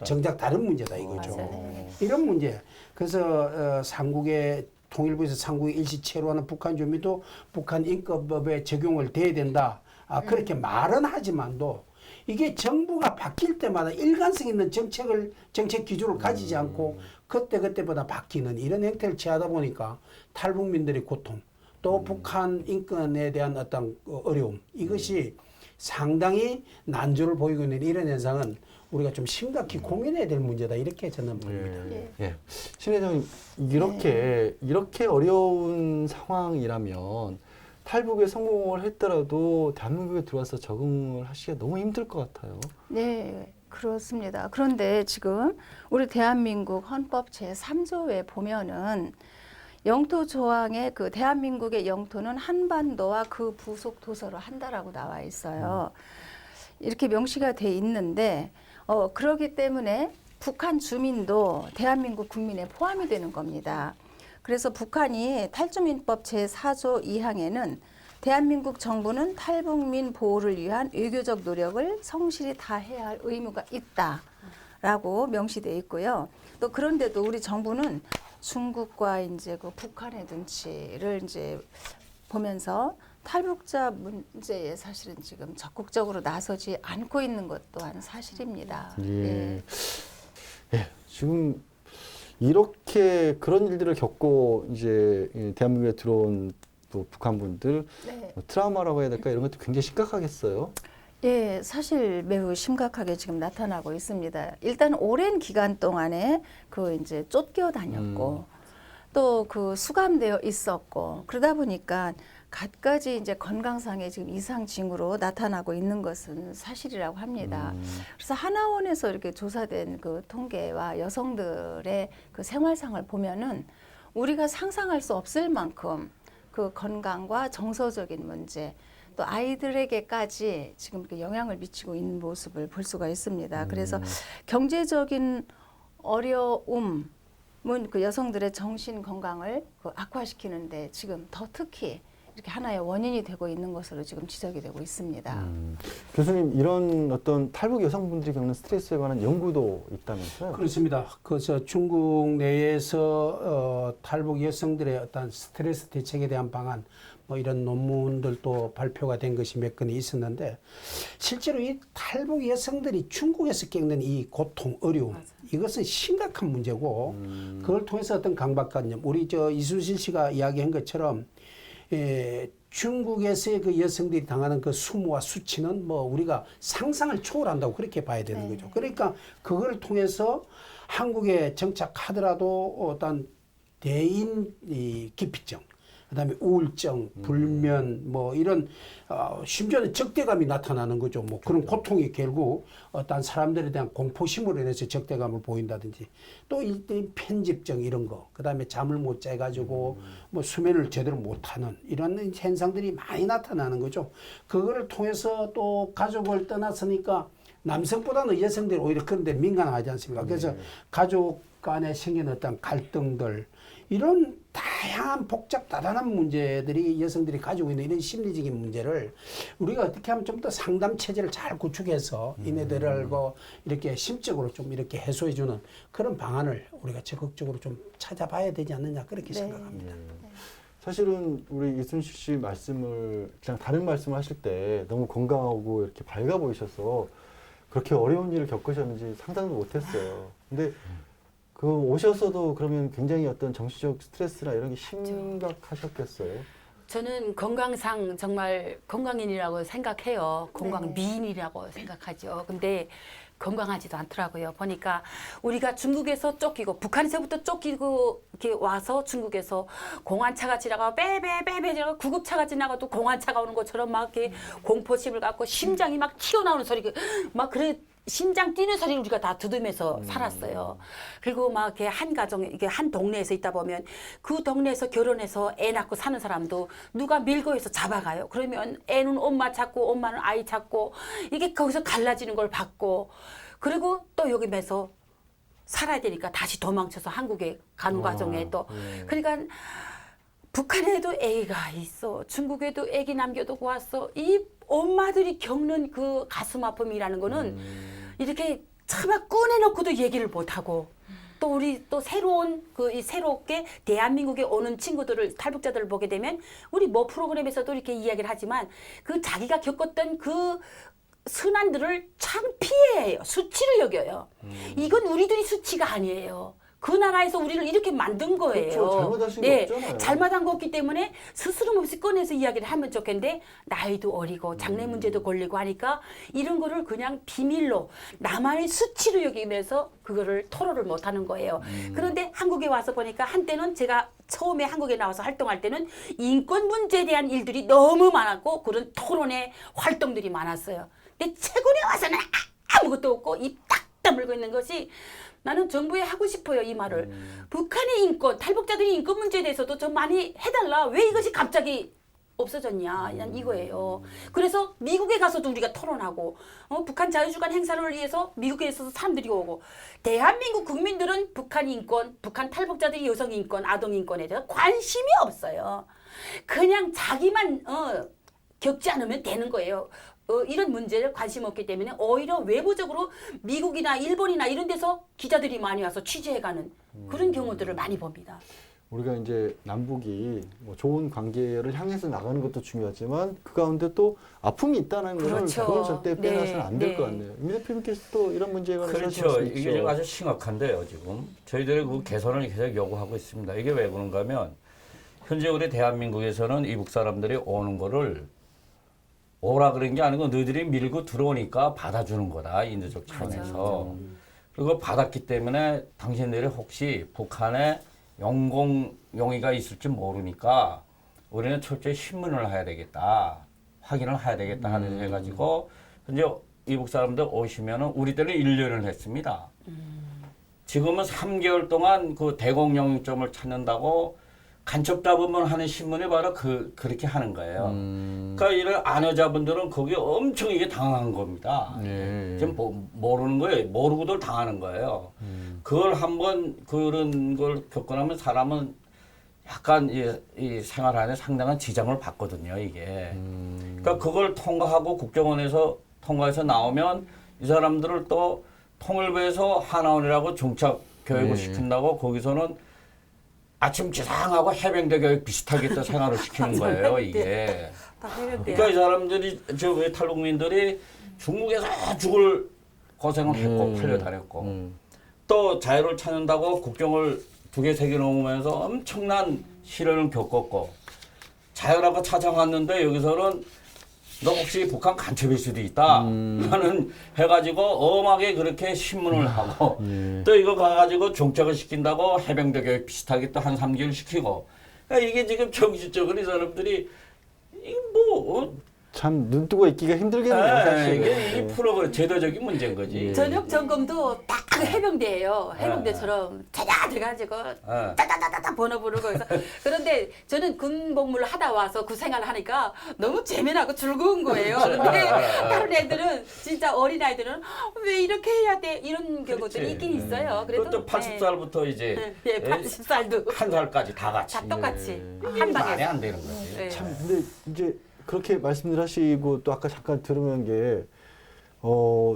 정작 다른 문제다 이거죠. 맞아요. 이런 문제. 그래서 삼국의 통일부에서 삼국의 일시체로하는 북한 주민도 북한 인권법에 적용을 돼야 된다. 그렇게 말은 하지만도 이게 정부가 바뀔 때마다 일관성 있는 정책 기조를 가지지 않고 그때보다 바뀌는 이런 행태를 취하다 보니까 탈북민들의 고통 또 북한 인권에 대한 어떤 어려움 이것이 상당히 난조를 보이고 있는 이런 현상은 우리가 좀 심각히 고민해야 될 문제다 이렇게 저는 봅니다. 예. 신 회장님, 이렇게 어려운 상황이라면 탈북에 성공을 했더라도 대한민국에 들어와서 적응을 하시기가 너무 힘들 것 같아요. 네, 그렇습니다. 그런데 지금 우리 대한민국 헌법 제3조에 보면은 영토 조항에 그 대한민국의 영토는 한반도와 그 부속 도서로 한다라고 나와 있어요. 이렇게 명시가 돼 있는데 그렇기 때문에 북한 주민도 대한민국 국민에 포함이 되는 겁니다. 그래서 북한이 탈주민법 제4조 2항에는 대한민국 정부는 탈북민 보호를 위한 외교적 노력을 성실히 다해야 할 의무가 있다라고 명시되어 있고요. 또 그런데도 우리 정부는 중국과 이제 그 북한의 눈치를 이제 보면서 탈북자 문제에 사실은 지금 적극적으로 나서지 않고 있는 것 또한 사실입니다. 예. 지금 이렇게 그런 일들을 겪고 이제 대한민국에 들어온 또 북한 분들 네. 트라우마라고 해야 될까 이런 것도 굉장히 심각하겠어요. 예, 사실 매우 심각하게 지금 나타나고 있습니다. 일단 오랜 기간 동안에 그 이제 쫓겨 다녔고 또 그 수감되어 있었고 그러다 보니까 갖가지 이제 건강상의 지금 이상 징후로 나타나고 있는 것은 사실이라고 합니다. 그래서 하나원에서 이렇게 조사된 그 통계와 여성들의 그 생활상을 보면은 우리가 상상할 수 없을 만큼 그 건강과 정서적인 문제 또 아이들에게까지 지금 이렇게 영향을 미치고 있는 모습을 볼 수가 있습니다. 그래서 경제적인 어려움은 그 여성들의 정신 건강을 그 악화시키는데 지금 더 특히 이렇게 하나의 원인이 되고 있는 것으로 지금 지적이 되고 있습니다. 교수님, 이런 어떤 탈북 여성분들이 겪는 스트레스에 관한 연구도 있다면서요? 그렇습니다. 그래서 중국 내에서 탈북 여성들의 어떤 스트레스 대책에 대한 방안 뭐 이런 논문들도 발표가 된 것이 몇 건이 있었는데 실제로 이 탈북 여성들이 중국에서 겪는 이 고통, 어려움 이것은 심각한 문제고 그걸 통해서 어떤 강박관념 우리 저 이순신 씨가 이야기한 것처럼 중국에서의 그 여성들이 당하는 그 수모와 수치는 뭐 우리가 상상을 초월한다고 그렇게 봐야 되는 거죠. 그러니까 그걸 통해서 한국에 정착하더라도 어떤 대인 이 기피증, 그다음에 우울증, 불면 뭐 이런 심지어는 적대감이 나타나는 거죠. 뭐 그런 고통이 결국 어떤 사람들에 대한 공포심으로 인해서 적대감을 보인다든지 또 일대인 편집증 이런 거, 그다음에 잠을 못 자가지고 뭐 수면을 제대로 못하는 이런 현상들이 많이 나타나는 거죠. 그거를 통해서 또 가족을 떠났으니까 남성보다는 여성들이 오히려 그런 데 민감하지 않습니까? 그래서 가족 간에 생긴 어떤 갈등들 이런 다양한 복잡 다단한 문제들이 여성들이 가지고 있는 이런 심리적인 문제를 우리가 어떻게 하면 좀 더 상담 체제를 잘 구축해서 이네들을 이렇게 심적으로 좀 이렇게 해소해주는 그런 방안을 우리가 적극적으로 좀 찾아봐야 되지 않느냐 그렇게 생각합니다. 사실은 우리 이순실 씨 말씀을 그냥 다른 말씀을 하실 때 너무 건강하고 이렇게 밝아 보이셔서 그렇게 어려운 일을 겪으셨는지 상상도 못했어요. 근데 그 오셔서도 그러면 굉장히 어떤 정신적 스트레스나 이런 게 심각하셨겠어요? 저는 건강상 정말 건강인이라고 생각해요. 건강 네. 미인이라고 생각하죠. 근데 건강하지도 않더라고요. 보니까 우리가 중국에서 쫓기고 북한에서부터 쫓기고 이렇게 와서 중국에서 공안차가 지나가고 빼빼빼빼 지나가 구급차가 지나가도 공안차가 오는 것처럼 막 이렇게 공포심을 갖고 심장이 막 튀어나오는 소리 막 그래. 심장 뛰는 소리를 우리가 다 들으면서 살았어요. 그리고 막 이렇게 한 가정, 이게 한 동네에서 있다 보면 그 동네에서 결혼해서 애 낳고 사는 사람도 누가 밀고해서 잡아가요. 그러면 애는 엄마 찾고 엄마는 아이 찾고 이게 거기서 갈라지는 걸 봤고 그리고 또 여기 매서 살아야 되니까 다시 도망쳐서 한국에 가는 과정에 또 그러니까 북한에도 애가 있어. 중국에도 애기 남겨두고 왔어. 이 엄마들이 겪는 그 가슴 아픔이라는 거는 이렇게 차마 꺼내놓고도 얘기를 못하고 또 우리 또 새로운 이 새롭게 대한민국에 오는 친구들을 탈북자들을 보게 되면 우리 뭐 프로그램에서도 이렇게 이야기를 하지만 그 자기가 겪었던 그 순환들을 창피해해요. 수치로 여겨요. 이건 우리들이 수치가 아니에요. 그 나라에서 우리를 이렇게 만든 거예요. 그렇죠. 잘못하신 게 없잖아요. 잘못한 거 없기 때문에 스스럼 없이 꺼내서 이야기를 하면 좋겠는데 나이도 어리고 장래 문제도 걸리고 하니까 이런 거를 그냥 비밀로 나만의 수치로 여기면서 그거를 토로를 못하는 거예요. 그런데 한국에 와서 보니까 한때는 제가 처음에 한국에 나와서 활동할 때는 인권 문제에 대한 일들이 너무 많았고 그런 토론의 활동들이 많았어요. 근데 최근에 와서는 아무것도 없고 입 딱 다물고 있는 것이 나는 정부에 하고 싶어요, 이 말을. 북한의 인권, 탈북자들의 인권 문제에 대해서도 좀 많이 해달라. 왜 이것이 갑자기 없어졌냐, 그냥 이거예요. 그래서 미국에 가서도 우리가 토론하고, 북한 자유주간 행사를 위해서 미국에 있어서 사람들이 오고, 대한민국 국민들은 북한 인권, 북한 탈북자들의 여성 인권, 아동 인권에 대해서 관심이 없어요. 그냥 자기만 겪지 않으면 되는 거예요. 이런 문제를 관심 없기 때문에 오히려 외부적으로 미국이나 일본이나 이런 데서 기자들이 많이 와서 취재해가는 그런 경우들을 많이 봅니다. 우리가 이제 남북이 뭐 좋은 관계를 향해서 나가는 것도 중요하지만 그 가운데 또 아픔이 있다는 그렇죠. 걸 그건 절대 빼놔서는 안 될 것 네. 같네요. 임 대표님께서 또 이런 문제에 관해서 하실 그렇죠. 말씀 이게 있죠? 지금 아주 심각한데요. 지금 저희들이 그 개선을 계속 요구하고 있습니다. 이게 왜 그런가 하면 현재 우리 대한민국에서는 이북 사람들이 오는 거를 오라 그런 게 아니고 너희들이 밀고 들어오니까 받아주는 거다. 인도적 차원에서. 그리고 받았기 때문에 당신들이 혹시 북한에 영공용의가 있을지 모르니까 우리는 철저히 신문을 해야 되겠다. 확인을 해야 되겠다 하는 해가지고 현재 이북 사람들 오시면은 우리 때는 1년을 했습니다. 지금은 3개월 동안 그 대공영점을 찾는다고 간첩 잡으면 하는 신문이 바로 그렇게 하는 거예요. 그러니까 이런 아내자분들은 거기에 엄청 이게 당한 겁니다. 예. 지금 모르는 거예요. 모르고도 당하는 거예요. 그걸 한번 그런 걸 겪고 나면 사람은 약간 이 생활 안에 상당한 지장을 받거든요, 이게. 그러니까 그걸 통과하고 국정원에서 통과해서 나오면 이 사람들을 또 통일부에서 하나원이라고 정착 교육을 시킨다고 거기서는 아침 기상하고 해병대 교육 비슷하게 또 생활을 시키는 거예요, 이게. 다 해병대야. 그러니까 이 사람들이, 저 탈북민들이 중국에서 죽을 고생을 했고, 팔려다녔고, 또 자유를 찾는다고 국경을 2개, 3개 넘으면서 엄청난 시련을 겪었고, 자유라고 찾아왔는데 여기서는 너 혹시 북한 간첩일 수도 있다. 라는 해가지고 엄하게 그렇게 신문을 하고 또 이거 가가지고 정착을 시킨다고 해병대 교육 비슷하게 또 한 3개월 시키고 그러니까 이게 지금 정신적으로 이 사람들이 이게 뭐 참 눈 뜨고 있기가 힘들겠네요. 사실. 이게 이 프로가 제도적인 문제인 거지. 저녁 점검도 딱 그 해병대예요. 해병대처럼 자자 돼가지고 따다다다다 번호 부르고 그래서 그런데 저는 군복무를 하다 와서 그 생활을 하니까 너무 재미나고 즐거운 거예요. 근데 다른 애들은 진짜 어린 아이들은 왜 이렇게 해야 돼 이런 경우들이 있긴 있어요. 그래도 그것도 80살부터 이제 예, 80살도 한 살까지 다 같이. 다 똑같이 이게 한 말이 방에. 안 되는 거지. 예. 참 근데 이제 그렇게 말씀을 하시고 또 아까 잠깐 들으면 게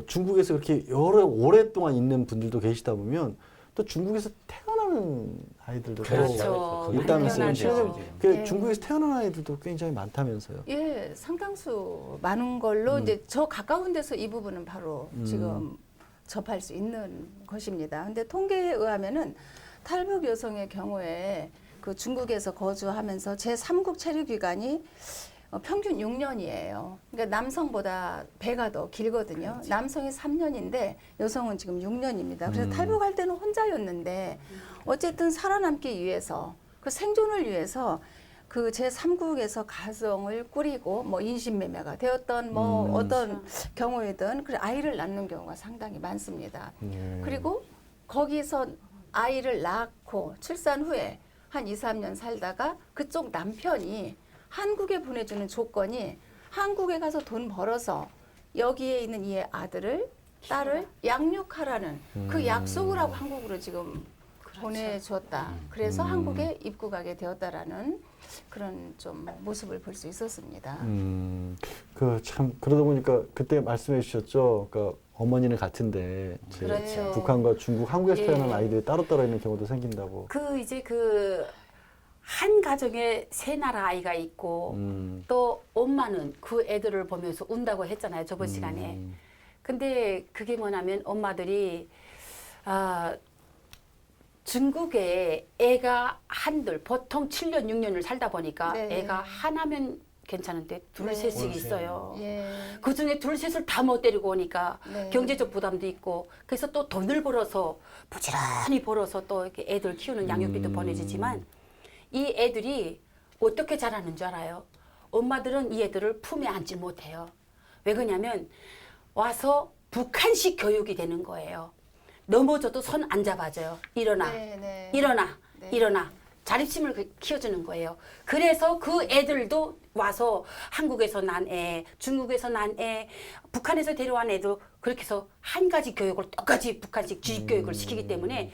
중국에서 그렇게 오랫동안 있는 분들도 계시다 보면 또 중국에서 태어나는 아이들도 그렇죠. 또 있다면서요. 많이 실제로 태어나죠. 그 예. 중국에서 태어난 아이들도 굉장히 많다면서요. 예, 상당수 많은 걸로 이제 저 가까운 데서 이 부분은 바로 지금 접할 수 있는 것입니다. 근데 통계에 의하면은 탈북 여성의 경우에 그 중국에서 거주하면서 제3국 체류 기간이 평균 6년이에요. 그러니까 남성보다 배가 더 길거든요. 남성이 3년인데 여성은 지금 6년입니다. 그래서 탈북할 때는 혼자였는데 어쨌든 살아남기 위해서 그 생존을 위해서 그 제3국에서 가정을 꾸리고 뭐 인신매매가 되었던 뭐 어떤 경우에든 그래 아이를 낳는 경우가 상당히 많습니다. 그리고 거기서 아이를 낳고 출산 후에 한 2, 3년 살다가 그쪽 남편이 한국에 보내주는 조건이 한국에 가서 돈 벌어서 여기에 있는 이 아들을 딸을 양육하라는 그 약속을 하고 한국으로 지금 보내줬다. 그래서 한국에 입국하게 되었다라는 그런 좀 모습을 볼 수 있었습니다. 그 참 그러다 보니까 그때 말씀해 주셨죠. 그러니까 어머니는 같은데 이제 그렇죠. 북한과 중국, 한국에서 예. 태어난 아이들이 따로따로 있는 경우도 생긴다고. 그 이제 그 한 가정에 세 나라 아이가 있고 또 엄마는 그 애들을 보면서 운다고 했잖아요 저번 시간에. 근데 그게 뭐냐면 엄마들이 중국에 애가 한둘 보통 7년 6년을 살다 보니까 네. 애가 하나면 괜찮은데 둘 네. 셋씩 있어요. 예. 그 중에 둘 셋을 다 못 데리고 오니까 네. 경제적 부담도 있고 그래서 또 돈을 벌어서 부지런히 벌어서 또 이렇게 애들 키우는 양육비도 보내주지만 이 애들이 어떻게 자라는 줄 알아요? 엄마들은 이 애들을 품에 안지 못해요. 왜 그러냐면 와서 북한식 교육이 되는 거예요. 넘어져도 손 안 잡아줘요. 일어나, 네, 네. 일어나, 네. 일어나. 자립심을 키워주는 거예요. 그래서 그 애들도 와서 한국에서 난 애, 중국에서 난 애, 북한에서 데려온 애도 그렇게 해서 한 가지 교육을 똑같이 북한식 주입 교육을 시키기 때문에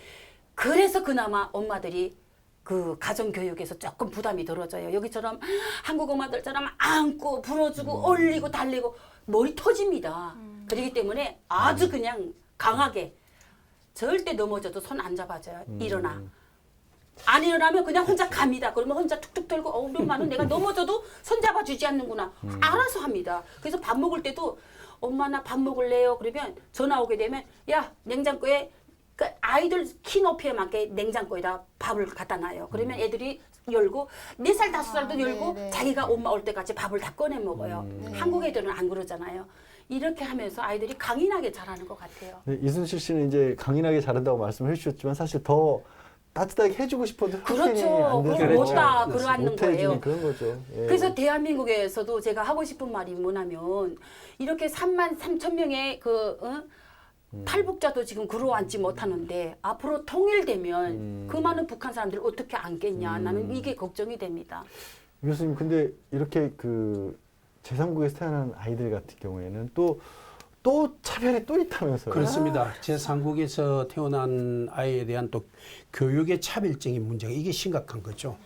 그래서 그나마 엄마들이 그 가정교육에서 조금 부담이 덜어져요. 여기처럼 한국 엄마들처럼 안고 불어주고 올리고 달리고 머리 터집니다. 그렇기 때문에 아주 그냥 강하게 절대 넘어져도 손 안 잡아줘요. 일어나. 안 일어나면 그냥 혼자 갑니다. 그러면 혼자 툭툭 털고 우리 엄마는 내가 넘어져도 손 잡아주지 않는구나. 알아서 합니다. 그래서 밥 먹을 때도 엄마 나 밥 먹을래요? 그러면 전화 오게 되면 야 냉장고에 그 아이들 키 높이에 맞게 냉장고에다 밥을 갖다 놔요. 그러면 애들이 열고 4살 5살도 열고 네네. 자기가 엄마 올 때까지 밥을 다 꺼내 먹어요. 한국 애들은 안 그러잖아요. 이렇게 하면서 아이들이 강인하게 자라는 것 같아요. 네, 이순실 씨는 이제 강인하게 자란다고 말씀을 해주셨지만 사실 더 따뜻하게 해주고 싶어도 그렇죠. 안 돼서 그걸 못다 그러는 못 해주는 거예요. 그런 거죠. 예. 그래서 대한민국에서도 제가 하고 싶은 말이 뭐냐면 이렇게 3만 3천 명의 그 탈북자도 지금 그러앉지 못하는데 앞으로 통일되면 그 많은 북한 사람들 어떻게 안겠냐. 나는 이게 걱정이 됩니다. 교수님, 근데 이렇게 그 제3국에서 태어난 아이들 같은 경우에는 또 차별이 또 있다면서요? 그렇습니다. 제3국에서 태어난 아이에 대한 또 교육의 차별적인 문제가 이게 심각한 거죠.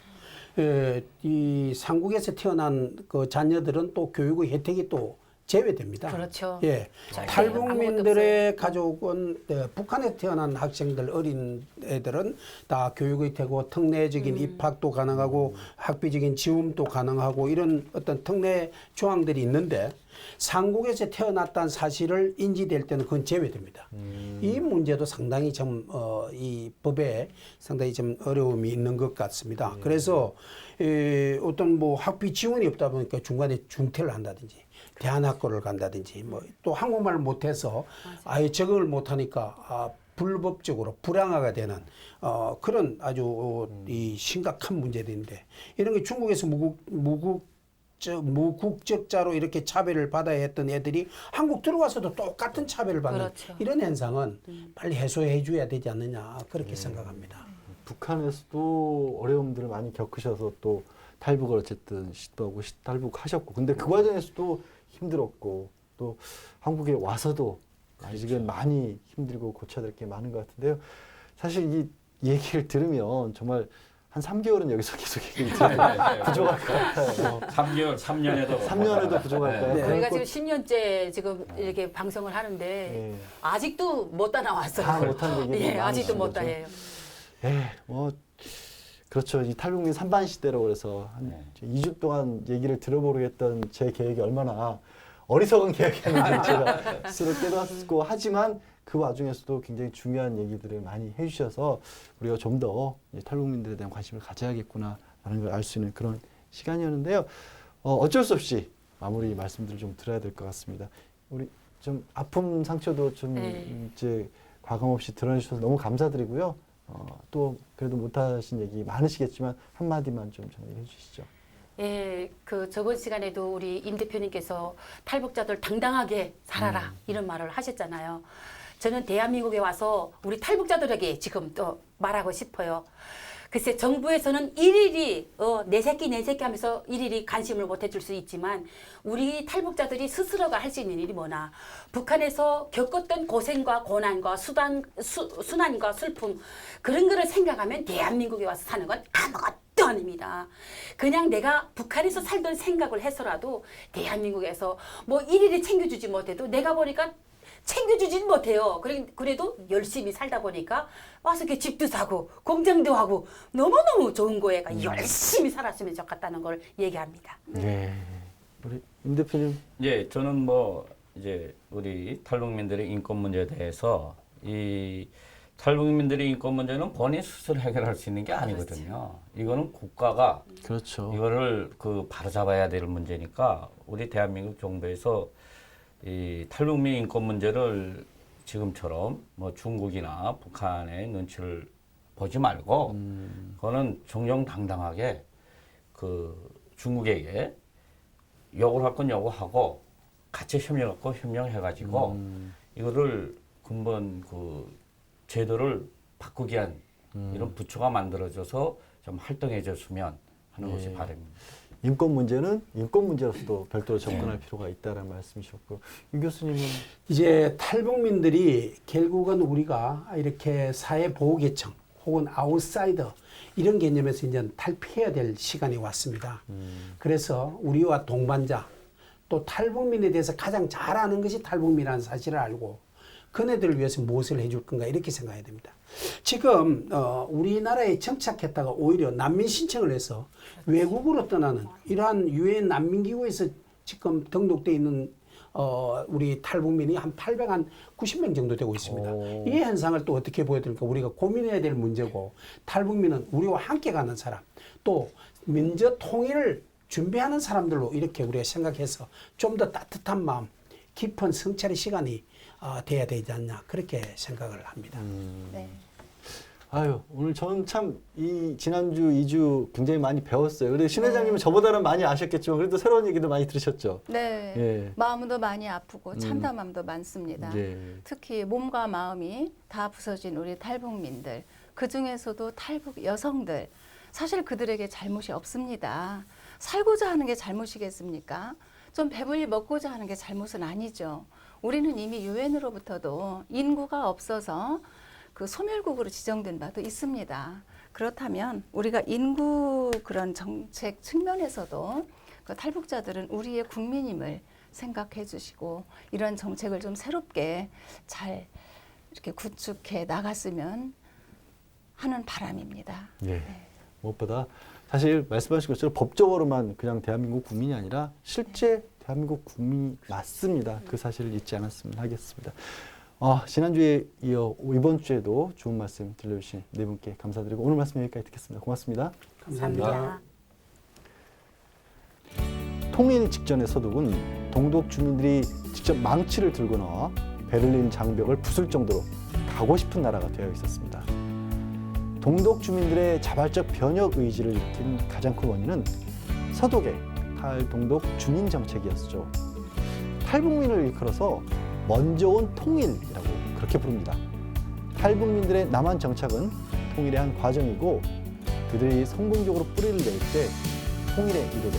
이 상국에서 태어난 그 자녀들은 또 교육의 혜택이 또 제외됩니다. 그렇죠. 예, 탈북민들의 가족은 북한에서 태어난 학생들 어린 애들은 다 교육의 태고 특례적인 입학도 가능하고 학비적인 지원도 가능하고 이런 어떤 특례 조항들이 있는데 상국에서 태어났다는 사실을 인지될 때는 그건 제외됩니다. 이 문제도 상당히 좀 이 법에 상당히 좀 어려움이 있는 것 같습니다. 그래서 어떤 뭐 학비 지원이 없다 보니까 중간에 중퇴를 한다든지 대안학교를 간다든지 뭐 또 한국말을 못해서 아예 적응을 못하니까 불법적으로 불황화가 되는 그런 아주 이 심각한 문제들인데 이런 게 중국에서 무국적자로 이렇게 차별을 받아야 했던 애들이 한국 들어와서도 똑같은 차별을 받는 그렇죠. 이런 현상은 빨리 해소해 줘야 되지 않느냐 그렇게 생각합니다. 북한에서도 어려움들을 많이 겪으셔서 또 탈북을 어쨌든 시도하고 탈북하셨고, 근데 그 과정에서도 힘들었고 또 한국에 와서도 아직은 많이 힘들고 고쳐야 될 게 많은 것 같은데요. 사실 이 얘기를 들으면 정말 한 3개월은 여기서 계속 얘기를 들으면 부족할 것 같아요. 3개월, 3년에도 3년에도 부족할까요? 네. 저희가 지금 10년째 지금 이렇게 방송을 하는데 네. 아직도 못 다 나왔어요. 다 못한 얘기들이 예, 아직도 많으신 못 다 거죠. 해요. 뭐 그렇죠. 이 탈북민 3반 시대로 그래서 한 2주 동안 얘기를 들어보겠던 제 계획이 얼마나 어리석은 계획이었는지 제가 스스로 깨닫고, 하지만 그 와중에서도 굉장히 중요한 얘기들을 많이 해주셔서 우리가 좀 더 탈북민들에 대한 관심을 가져야겠구나라는 걸 알 수 있는 그런 시간이었는데요. 어쩔 수 없이 마무리 말씀들을 좀 드려야 될 것 같습니다. 우리 좀 아픔 상처도 좀 이제 과감 없이 드러내주셔서 너무 감사드리고요. 또 그래도 못하신 얘기 많으시겠지만 한마디만 좀 정리해 주시죠. 예, 그 저번 시간에도 우리 임 대표님께서 탈북자들 당당하게 살아라 이런 말을 하셨잖아요. 저는 대한민국에 와서 우리 탈북자들에게 지금 또 말하고 싶어요. 글쎄 정부에서는 일일이 내 새끼 하면서 일일이 관심을 못 해줄 수 있지만 우리 탈북자들이 스스로가 할 수 있는 일이 뭐나, 북한에서 겪었던 고생과 고난과 순환과 슬픔 그런 거를 생각하면 대한민국에 와서 사는 건 아무것도 아닙니다. 그냥 내가 북한에서 살던 생각을 해서라도 대한민국에서 뭐 일일이 챙겨주지 못해도 내가 보니까 챙겨주진 못해요. 그래도 열심히 살다 보니까 와서 이렇게 집도 사고 공장도 하고 너무너무 좋은 거예요. 열심히 살았으면 좋겠다는 걸 얘기합니다. 네. 우리 임 대표님. 예, 저는 뭐 이제 우리 탈북민들의 인권 문제에 대해서 이 탈북민들의 인권 문제는 본인 스스로 해결할 수 있는 게 아니거든요. 이거는 국가가 그렇죠. 이거를 그 바로잡아야 될 문제니까 우리 대한민국 정부에서 이 탈북민 인권 문제를 지금처럼 뭐 중국이나 북한의 눈치를 보지 말고 그거는 정정당당하게 그 중국에게 요구를 할 건 요구하고 같이 협력하고 협력해가지고 이거를 근본 그 제도를 바꾸기 위한 이런 부처가 만들어져서 좀 활동해줬으면 하는 것이 바람입니다. 인권 문제는 인권 문제로서도 별도로 접근할 필요가 있다는 말씀이셨고, 유 교수님은 이제 탈북민들이 결국은 우리가 이렇게 사회 보호계층 혹은 아웃사이더 이런 개념에서 이제 탈피해야 될 시간이 왔습니다. 그래서 우리와 동반자 또 탈북민에 대해서 가장 잘 아는 것이 탈북민이라는 사실을 알고 그네들을 위해서 무엇을 해줄 건가 이렇게 생각해야 됩니다. 지금 우리나라에 정착했다가 오히려 난민 신청을 해서 외국으로 떠나는 이러한 유엔 난민기구에서 지금 등록되어 있는 우리 탈북민이 한 890명 정도 되고 있습니다. 이 현상을 또 어떻게 보여드릴까 우리가 고민해야 될 문제고, 탈북민은 우리와 함께 가는 사람, 또 민족 통일을 준비하는 사람들로 이렇게 우리가 생각해서 좀 더 따뜻한 마음, 깊은 성찰의 시간이 돼야 되지 않냐 그렇게 생각을 합니다. 네. 아유, 오늘 저는 참 이 지난주 2주 굉장히 많이 배웠어요. 그래도 신 네. 회장님은 저보다는 많이 아셨겠지만 그래도 새로운 얘기도 많이 들으셨죠. 네. 예. 마음도 많이 아프고 참담함도 많습니다. 예. 특히 몸과 마음이 다 부서진 우리 탈북민들, 그 중에서도 탈북 여성들, 사실 그들에게 잘못이 없습니다. 살고자 하는 게 잘못이겠습니까? 좀 배불리 먹고자 하는 게 잘못은 아니죠. 우리는 이미 유엔으로부터도 인구가 없어서 그 소멸국으로 지정된 바도 있습니다. 그렇다면 우리가 인구 그런 정책 측면에서도 그 탈북자들은 우리의 국민임을 생각해 주시고 이런 정책을 좀 새롭게 잘 이렇게 구축해 나갔으면 하는 바람입니다. 예. 무엇보다 사실 말씀하신 것처럼 법적으로만 그냥 대한민국 국민이 아니라 실제 대한민국 국민이 맞습니다. 그 사실을 잊지 않았으면 하겠습니다. 지난주에 이어 이번 주에도 좋은 말씀 들려주신 네 분께 감사드리고 오늘 말씀 여기까지 듣겠습니다. 고맙습니다. 감사합니다. 통일 직전의 서독은 동독 주민들이 직접 망치를 들고 나와 베를린 장벽을 부술 정도로 가고 싶은 나라가 되어 있었습니다. 동독 주민들의 자발적 변혁 의지를 일으킨 가장 큰 원인은 서독의 탈동독 주민 정책이었죠. 탈북민을 일컬어서 먼저 온 통일이라고 그렇게 부릅니다. 탈북민들의 남한 정착은 통일의 한 과정이고 그들이 성공적으로 뿌리를 낼 때 통일의 이루를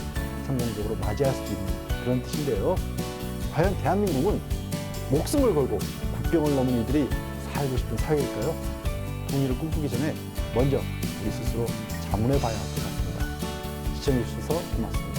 성공적으로 맞이할 수 있는 그런 뜻인데요. 과연 대한민국은 목숨을 걸고 국경을 넘은 이들이 살고 싶은 사회일까요? 통일을 꿈꾸기 전에 먼저 우리 스스로 자문해 봐야 할 것 같습니다. 시청해 주셔서 고맙습니다.